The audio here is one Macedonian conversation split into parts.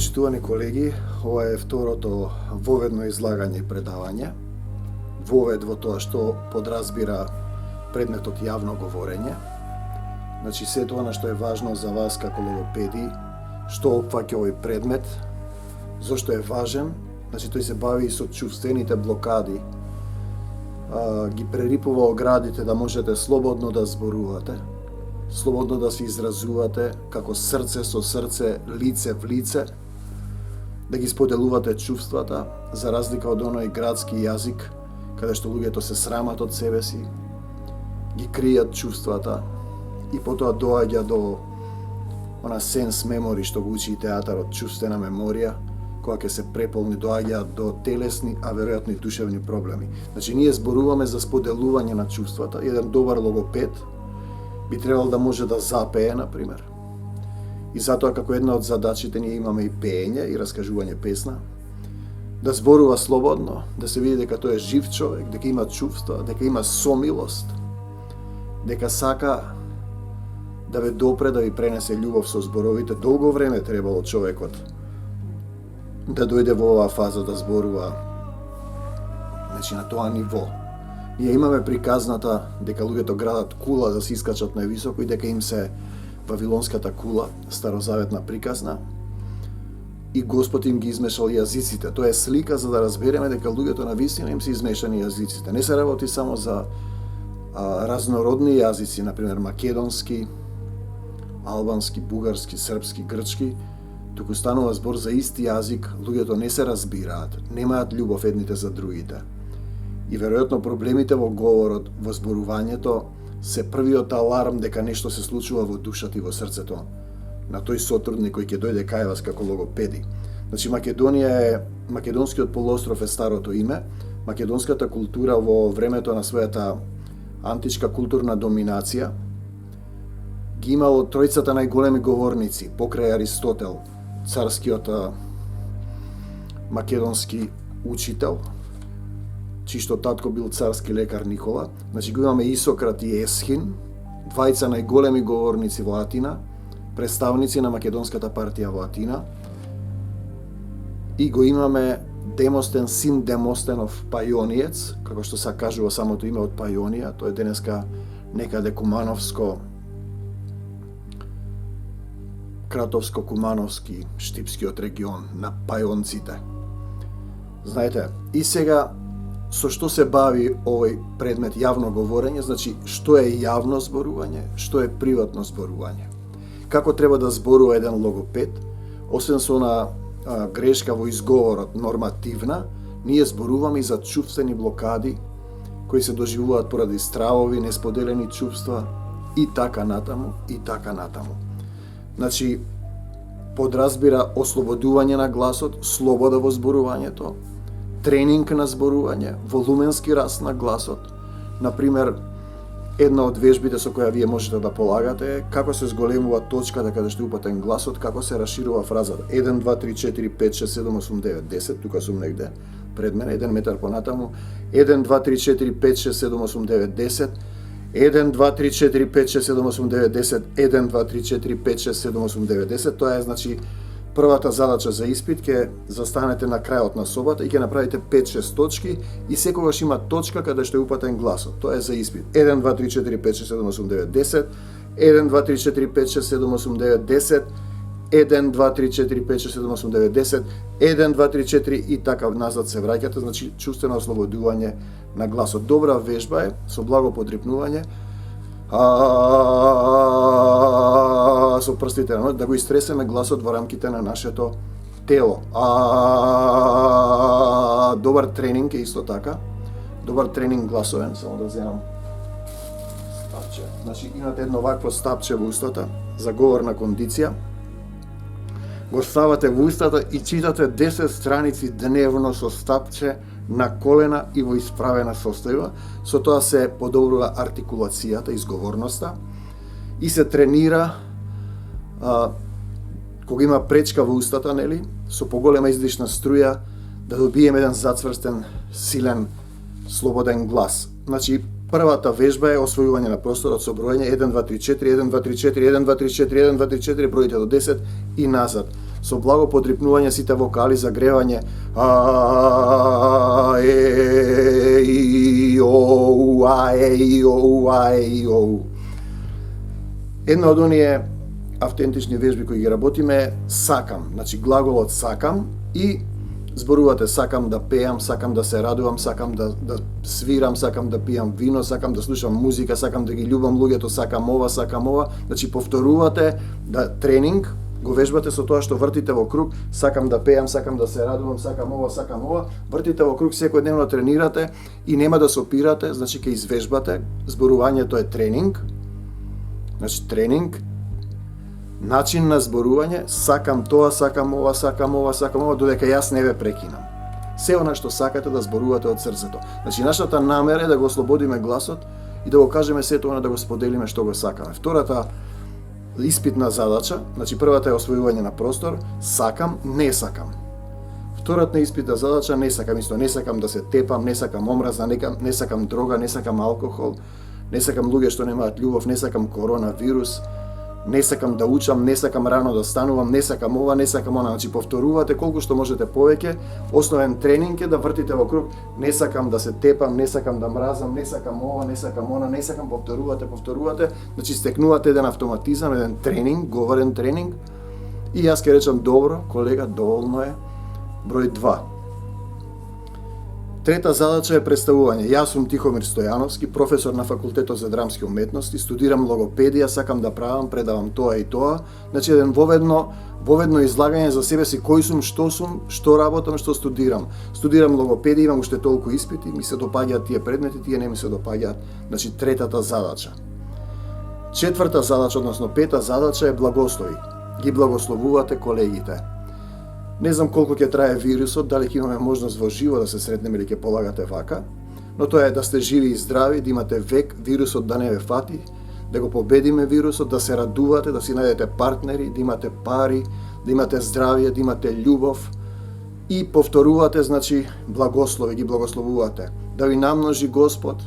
Почитувани колеги, ова е второто воведно излагање и предавање. Вовед во тоа што подразбира предметот јавно говорење. Значи, се тоа на што е важно за вас како логопеди, што опфаќа овој предмет, зошто е важен, значи тој се бави и со чувствените блокади, ги прерипува оградите да можете слободно да зборувате, слободно да се изразувате како срце со срце, лице в лице, да ги споделувате чувствата, за разлика од оној градски јазик, каде што луѓето се срамат од себе си, ги кријат чувствата и потоа доаѓа до она сенс мемори што го учи театарот, чувствена меморија, кога ќе се преполни, доаѓаат до телесни, а веројатно и душевни проблеми. Значи, ние зборуваме за споделување на чувствата. Еден добар логопед би требал да може да запее, например. И затоа, како една од задачите, ние имаме и пеење и раскажување песна, да зборува слободно, да се види дека тој е жив човек, дека има чувства, дека има сомилост, дека сака да ве допре, да ви пренесе љубов со зборовите. Долго време требало човекот да дојде во оваа фаза да зборува, значи на тоа ниво. Ние имаме приказната дека луѓето градат кула да се искачат највисоко и дека им се Вавилонската кула, старозаветна приказна, и Господ им ги измешал јазиците. Тоа е слика за да разбереме дека луѓето на вистина им се измешани јазиците. Не се работи само за разнородни јазици, например македонски, албански, бугарски, српски, грчки, туку станува збор за исти јазик, луѓето не се разбираат, немаат љубов едните за другите. И веројатно проблемите во говорот, во зборувањето, се првиот аларм дека нешто се случува во душата и во срцето на тој сотрудник кој ќе дојде кај вас како логопеди. Значи, македонскиот полуостров е старото име. Македонската култура во времето на својата античка културна доминација ги имало тројцата најголеми говорници покрај Аристотел, царскиот македонски учител, чишто татко бил царски лекар Никола. Значи го имаме и Сократ и Есхин, двајца најголеми говорници во Атина, представници на македонската партија во Атина. И го имаме Демостен, син Демостенов Пајониец, како што се кажува самото име од Пајонија, тоа е денеска некаде Кумановско, Кратовско-Кумановски, Штипскиот регион на пајонците. Знаете, и сега со што се бави овој предмет јавно говорење, значи што е јавно зборување, што е приватно зборување. Како треба да зборува еден логопед, освен со она грешка во изговорот нормативна, ние зборуваме и за чувствени блокади кои се доживуваат поради стравови, несподелени чувства и така натаму, и така натаму. Значи, подразбира ослободување на гласот, слобода во зборувањето, тренинг на зборување, волуменски раст на гласот. Например, една од вежбите со која вие можете да полагате е како се зголемува точката каде што е упатен гласот, како се расширува фразата. 1, 2, 3, 4, 5, 6, 7, 8, 9, 10, тука сум негде пред мене, 1 метар понатаму. 1, 2, 3, 4, 5, 6, 7, 8, 9, 10. 1, 2, 3, 4, 5, 6, 7, 8, 9, 10. 1, 2, 3, 4, 5, 6, 7, 8, 9, 10. Тоа е, значи, првата задача за испит, ќе застанете на крајот на собата и ќе направите 5-6 точки и секогаш има точка каде што е упатен гласот. Тоа е за испит. 1, 2, 3, 4, 5, 6, 7, 8, 9, 10. 1, 2, 3, 4, 5, 6, 7, 8, 9, 10. 1, 2, 3, 4, 5, 6, 7, 8, 9, 10. 1, 2, 3, 4 и така назад се враќате, значи чувствено ослободување на гласот. Добра вежба е, со благо подрипнување, со прстите, да го истресеме гласот во рамките на нашето тело. Добар тренинг е исто така. Добар тренинг гласовен, само да земам стапче. Значи, имате едно вакво стапче во устата за говорна кондиција. Го ставате во устата и читате 10 страници дневно со стапче на колена и во исправена состојба. Со тоа се подобрува артикулацијата, изговорноста и се тренира кога има пречка во устата, нели, со поголема издишна струја да добиеме еден зацврстен, силен, слободен глас. Значи, првата вежба е освојување на просторот со броење 1, 2, 3, 4, 1, 2, 3, 4, 1, 2, 3, 4, 1, 2, 3, 4, броите до 10 и назад. со благо подрипнување сите вокали, загревање Една од оние автентични вежби кои ги работиме е сакам, значи глаголот сакам и зборувате сакам да пеам, сакам да се радувам, сакам да свирам, сакам да пијам вино, сакам да слушам музика, сакам да ги љубам луѓето, сакам ова, значи повторувате да тренинг го вежбате со тоа што вртите во круг, сакам да пеам, сакам да се радувам, сакам ова, вртите во круг, секојдневно тренирате и нема да се опирате, значи ќе извежбате, зборувањето е тренинг, значи тренинг, начин на зборување, сакам тоа, сакам ова, додека јас не ве прекинам. Се она што сакате да зборувате од срцето. Значи нашата намера е да го ослободиме гласот и да го кажеме сето она, да го споделиме што го сакаме. Втората испитна задача, значи првата е освојување на простор, сакам, не сакам. Втората испитна задача, не сакам исто, не сакам да се тепам, не сакам омраза, не сакам дрога, не сакам алкохол, не сакам луѓе што немаат љубов, не сакам коронавирус, не сакам да учам, не сакам рано да станувам, не сакам ова, не сакам она. Значи повторувате колку што можете повеќе. Основен тренинг е да вртите во круг, не сакам да се тепам, не сакам да мразам, не сакам ова, не сакам она, не сакам, повторувате. Значи стекнувате еден автоматизам, еден тренинг, говорен тренинг. И јас ќе речам добро, колега, доволно е. Број 2. Трета задача е представување. Јас сум Тихомир Стојановски, професор на Факултетот за драмски уметности, студирам логопедија, сакам да правам, предавам тоа и тоа. Значи еден воведно излагање за себе си, кој сум, што работам, што студирам. Студирам логопедија, имам уште толку испити, ми се допаѓаат тие предмети, тие не ми се допаѓаат. Значи третата задача. Четврта задача, односно пета задача е благослови. Ги благословувате колегите. Не знам колку ќе трае вирусот, дали ќе имаме можност во живо да се сретнеме или ќе полагате вака, но тоа е да сте живи и здрави, да имате век, вирусот да не ве фати, да го победиме вирусот, да се радувате, да си најдете партнери, да имате пари, да имате здравје, да имате љубов и повторувате, значи благослови, ги благословувате. Да ви намножи Господ,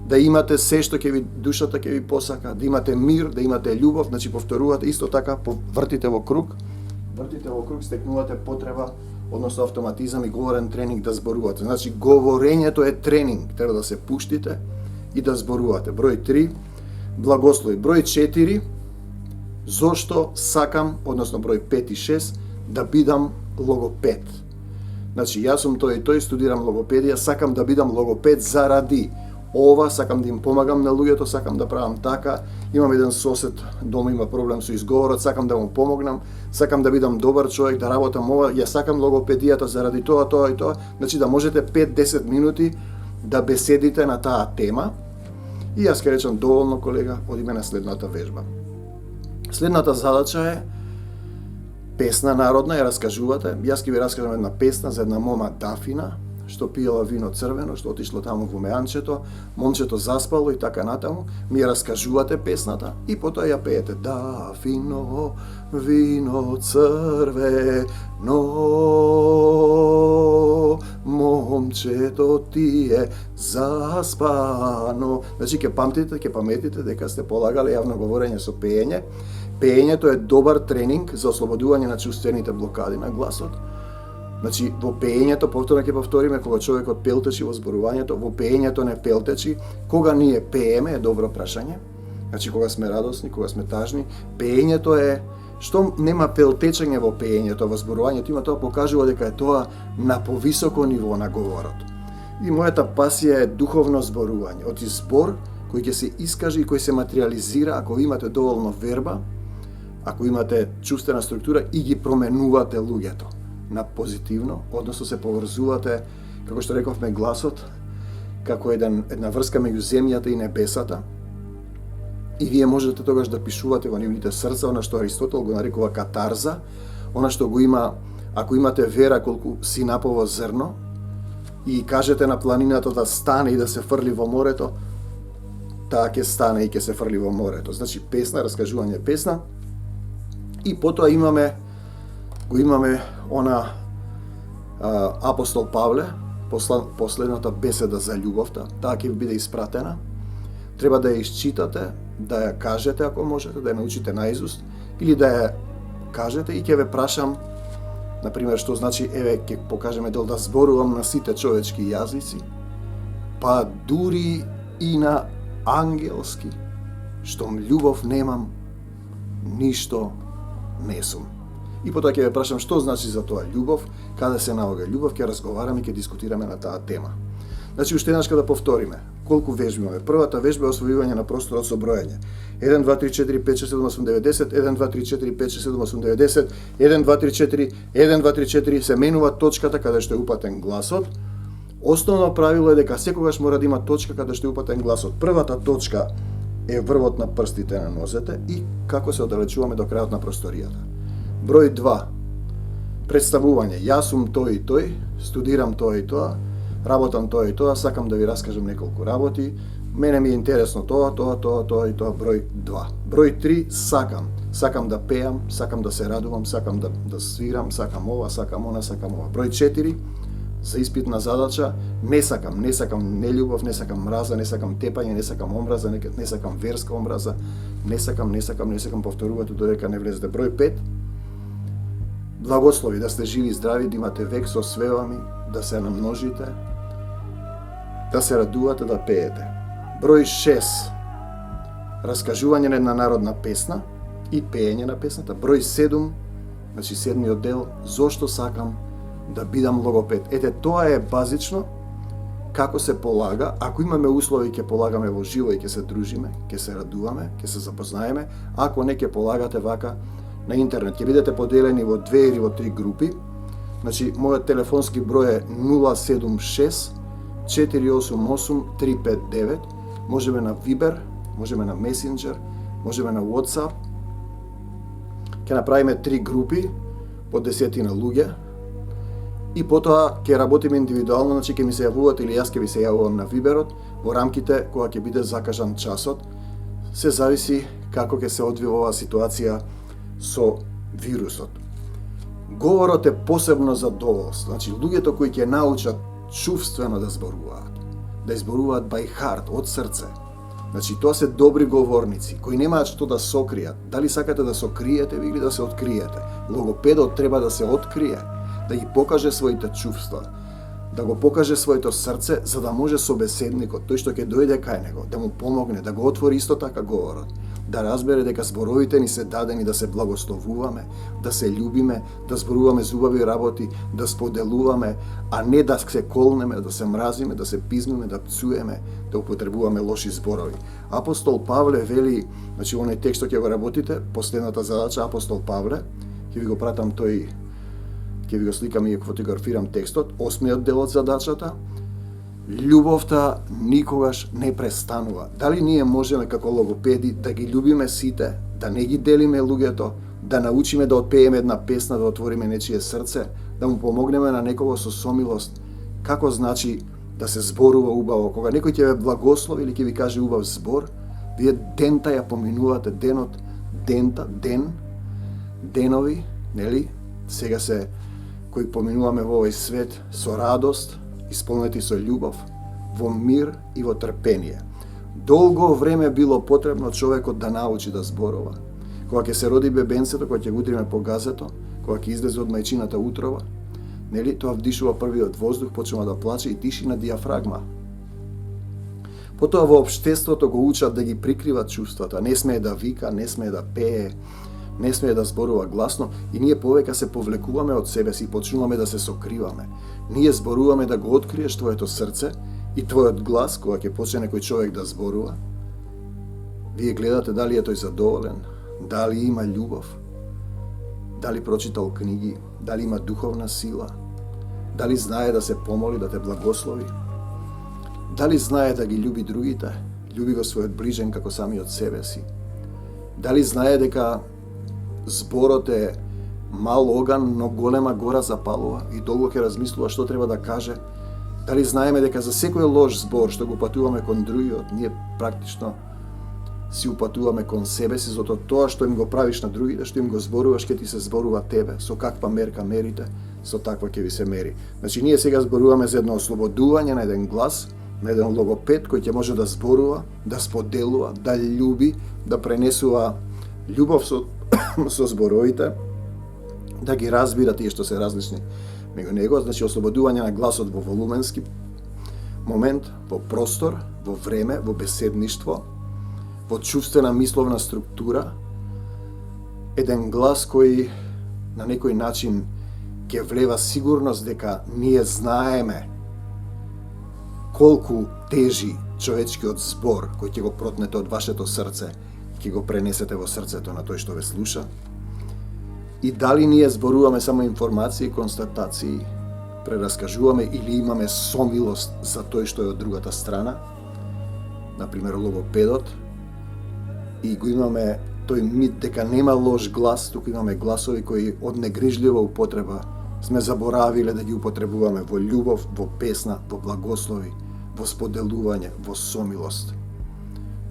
да имате се што ќе ви душата ќе ви посака, да имате мир, да имате љубов, значи повторувате исто така, вртите во круг, стекнувате потреба, односно автоматизам и говорен тренинг да зборувате. Значи, говорењето е тренинг, треба да се пуштите и да зборувате. Број 3, благослови. Број 4, зошто сакам, односно број 5 и 6, да бидам логопед. Значи, јас сум тој и тој, студирам логопедија, сакам да бидам логопед заради ова, сакам да им помагам на луѓето, сакам да правам така, имам еден сосед, дома има проблем со изговорот, сакам да му помогнам, сакам да бидам добар човек, да работам ова, ја сакам логопедијата заради тоа и тоа, значи да можете 5-10 минути да беседите на таа тема. И јас ќе речам доволно, колега, одиме на следната вежба. Следната задача е песна народна, ја раскажувате. Јас ќе ви раскажам една песна за една мома Дафина, што пиела вино црвено, што отишло таму во Меанчето, момчето заспало и така натаму, ми ја раскажувате песната и потоа ја пеете. Дафино, вино црвено, момчето ти е заспано. Значи ќе паметите дека сте полагале јавно говорење со пеење. Пеењето е добар тренинг за ослободување на чувствените блокади на гласот. Значи, во пеењето, повторно ќе повториме, кога човекот пелтечи во зборувањето, во пеењето не пелтечи, кога ние пееме е добро прашање. Значи, кога сме радосни, кога сме тажни, пеењето е, што нема пелтечење во пеењето, во зборувањето, има тоа покажува дека е тоа на повисоко ниво на говорот. И мојата пасија е духовно зборување, од збор кој ќе се искаже и кој се материализира ако имате доволно верба, ако имате чувствена структура и ги променувате луѓето на позитивно, односно се поврзувате, како што рековме, гласот, како една врска меѓу земјата и небесата. И вие можете тогаш да пишувате во нивните срца, она што Аристотел го нарекува катарза, она што го има, ако имате вера колку синапово зрно, и кажете на планината да стане и да се фрли во морето, таа ќе стане и ќе се фрли во морето. Значи песна, раскажување песна. И потоа го имаме она апостол Павле, последната беседа за љубовта, таа ќе ви биде испратена. Треба да ја исчитате, да ја кажете ако можете, да ја научите наизуст, или да ја кажете и ќе ве прашам, например, што значи, еве, ќе покажеме дел да зборувам на сите човечки јазици, па дури и на ангелски, штом љубов немам, ништо не сум. И потоа ќе ве прашам што значи за тоа љубов, каде се наоѓа љубов, ќе разговараме и ќе дискутираме на таа тема. Значи, уште еднаш да повториме. Колку вежби имаме? Првата вежба е освојување на просторот со броење. 1, 2, 3, 4, 5, 6, 7, 8, 9, 10, 1, 2, 3, 4, 5, 6, 7, 8, 9, 10, 1, 2, 3, 4, 1, 2, 3, 4, се менува точката каде што е упатен гласот. Основно правило е дека секогаш мора да има точка каде што е упатен гласот. Првата точка е врвот на прстите на нозете и како се оддалечуваме до крајот на просторијата. Број 2. Представување. Јас сум тој и тој, студирам тоа и тоа, работам тоа и тоа, сакам да ви раскажам неколку работи, мене ми е интересно тоа и тоа, број 2. Број 3, сакам. Сакам да пеам, сакам да се радувам, сакам да свирам, сакам ова, сакам она, сакам ова. Број 4, за испитна задача, не сакам нељубов, не сакам мраза, не сакам тепање, не сакам омраза, не сакам верска омраза, не сакам, повторувате додека не влезете. Број 5, благослови, да сте живи и здрави, да имате век со свевами, да се намножите, да се радувате, да пеете. Број 6, раскажување на една народна песна и пеење на песната. Број 7, значи 7-миот дел, зошто сакам да бидам логопед. Ете, тоа е базично како се полага. Ако имаме услови, ќе полагаме во живо и ќе се дружиме, ќе се радуваме, ќе се запознаеме. Ако не, ќе полагате вака на интернет. Ќе бидете поделени во 2 или во 3 групи. Значи, мојот телефонски број е 076 488 359. Можеме на Viber, можеме на Messenger, можеме на WhatsApp. Ќе направиме 3 групи по 10 на луѓе. И потоа ќе работиме индивидуално, значи ќе ми се јавувате или јас ќе ви се јавувам на Виберот во рамките кога ќе биде закажан часот. Се зависи како ќе се одвива оваа ситуација со вирусот. Говорот е посебно задоволство. Значи, луѓето кои ќе научат чувствено да зборуваат, да изборуваат by heart, од срце. Значи, тоа се добри говорници, кои немаат што да сокријат. Дали сакате да сокриете или да се откриете? Логопедот треба да се открие, да ги покаже своите чувства, да го покаже своето срце, за да може собеседникот, тој што ќе дојде кај него, да му помогне, да го отвори исто така говорот, да разбере дека зборовите ни се дадени да се благословуваме, да се љубиме, да зборуваме зубави работи, да споделуваме, а не да се колнеме, да се мразиме, да се пизнеме, да пцуеме, да употребуваме лоши зборови. Апостол Павле вели, значи оној текстот ќе го работите, последната задача апостол Павле, ќе ви го пратам тој, ќе ви го сликам и фотографирам текстот, 8-миот дел од задачата. Љубовта никогаш не престанува. Дали ние можеме како логопеди да ги љубиме сите, да не ги делиме луѓето, да научиме да отпееме една песна, да отвориме нечие срце, да му помогнеме на некого со сомилост, како значи да се зборува убаво, кога некој ќе ве благослови или ќе ви каже убав збор, вие дента ја поминувате, денот, денови, нели? Сега се кои поминуваме во овој свет со радост, исполнети со љубов, во мир и во трпение. Долго време било потребно човекот да научи да зборува. Кога ќе се роди бебенцето, кога ќе го утриме по газето, кога ќе излезе од мајчината утрова, нели, тоа вдишува првиот воздух, почнува да плаче и диши на диафрагма. Потоа во општеството го учат да ги прикрива чувствата, не смее да вика, не смее да пее, не смее да зборува гласно и ние повеќе се повлекуваме од себе си и почнуваме да се сокриваме. Ние зборуваме да го откриеш твоето срце и твојот глас, кога ќе почне некој човек да зборува. Вие гледате дали е тој задоволен, дали има љубов, дали прочитал книги, дали има духовна сила, дали знае да се помоли, да те благослови, дали знае да ги љуби другите, љуби го својот ближен како самиот себе си, дали знае дека зборот е мал оган, но голема гора запалува и долго ќе размислува што треба да каже. Дали знаеме дека за секој лош збор што го упатуваме кон другиот, ние практично си упатуваме кон себе си, затоа тоа што им го правиш на другите, што им го зборуваш, ќе ти се зборува тебе. Со каква мерка мерите, со таква ќе ви се мери. Значи, ние сега зборуваме за едно ослободување на еден глас, на еден логопед кој ќе може да зборува, да споделува, да љуби, да пренесува љубов со зборовите, да ги разбира тие што се различни меѓу него, значи ослободување на гласот во волуменски момент, во простор, во време, во беседништво, во чувствена мисловна структура, еден глас кој на некој начин ќе влева сигурност дека ние знаеме колку тежи човечкиот збор кој ќе го протнете од вашето срце, ќе го пренесете во срцето на тој што ве слуша. И дали ние зборуваме само информации, констатации, прераскажуваме или имаме сомилост за тој што е од другата страна, например логопедот, и го имаме тој мит дека нема лош глас, туку имаме гласови кои од негрижлива употреба сме заборавиле да ги употребуваме во љубов, во песна, во благослови, во споделување, во сомилост.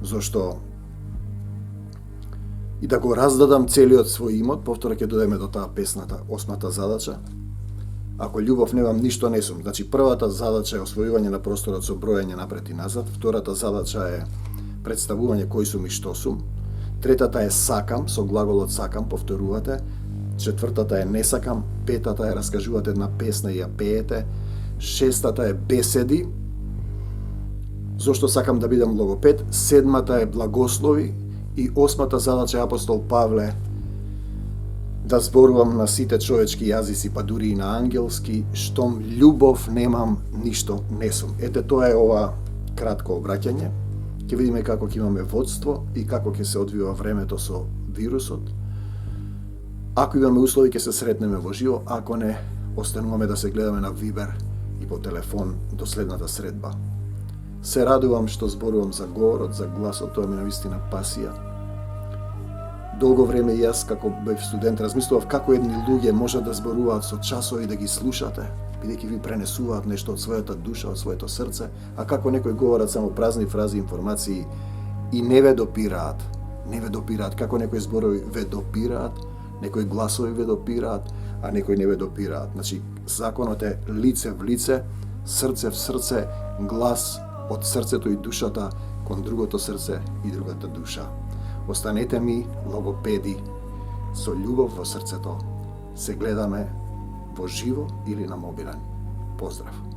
Зошто и да го раздадам целиот свој имот, повтора ќе додеме до таа песната, 8-та задача. Ако љубов немам, ништо не сум. Значи, првата задача е освојување на просторот со броење напред и назад, втората задача е представување кој сум и што сум, третата е сакам, со глаголот сакам, повторувате, четвртата е не сакам, петата е раскажувате една песна и ја пеете, шестата е беседи, зошто сакам да бидам логопед, седмата е благослови и осмата задача е апостол Павле да зборувам на сите човечки јазици, па дури и на ангелски, штом љубов немам, ништо не сум. Ете, тоа е ова кратко обраќање. Ќе видиме како ќе имаме водство и како ќе се одвива времето со вирусот. Ако имаме услови, ќе се сретнеме во живо, ако не, остануваме да се гледаме на Вибер и по телефон до следната средба. Се радувам што зборувам за говорот, за гласот, тоа ми навистина пасија. Долго време и јас, како бев студент, размислував како едни луѓе можат да зборуваат со часови да ги слушате, бидејќи ви пренесуваат нешто од својата душа, од своето срце, а како некои говорат само празни фрази, информации и не ве допираат. Не ве допираат, како некои зборови ве допираат, некои гласови ве допираат, а некои не ве допираат. Значи, законот е лице в лице, срце в срце, глас од срцето и душата кон другото срце и другата душа. Останете ми логопеди со љубов во срцето. Се гледаме во живо или на мобилен. Поздрав!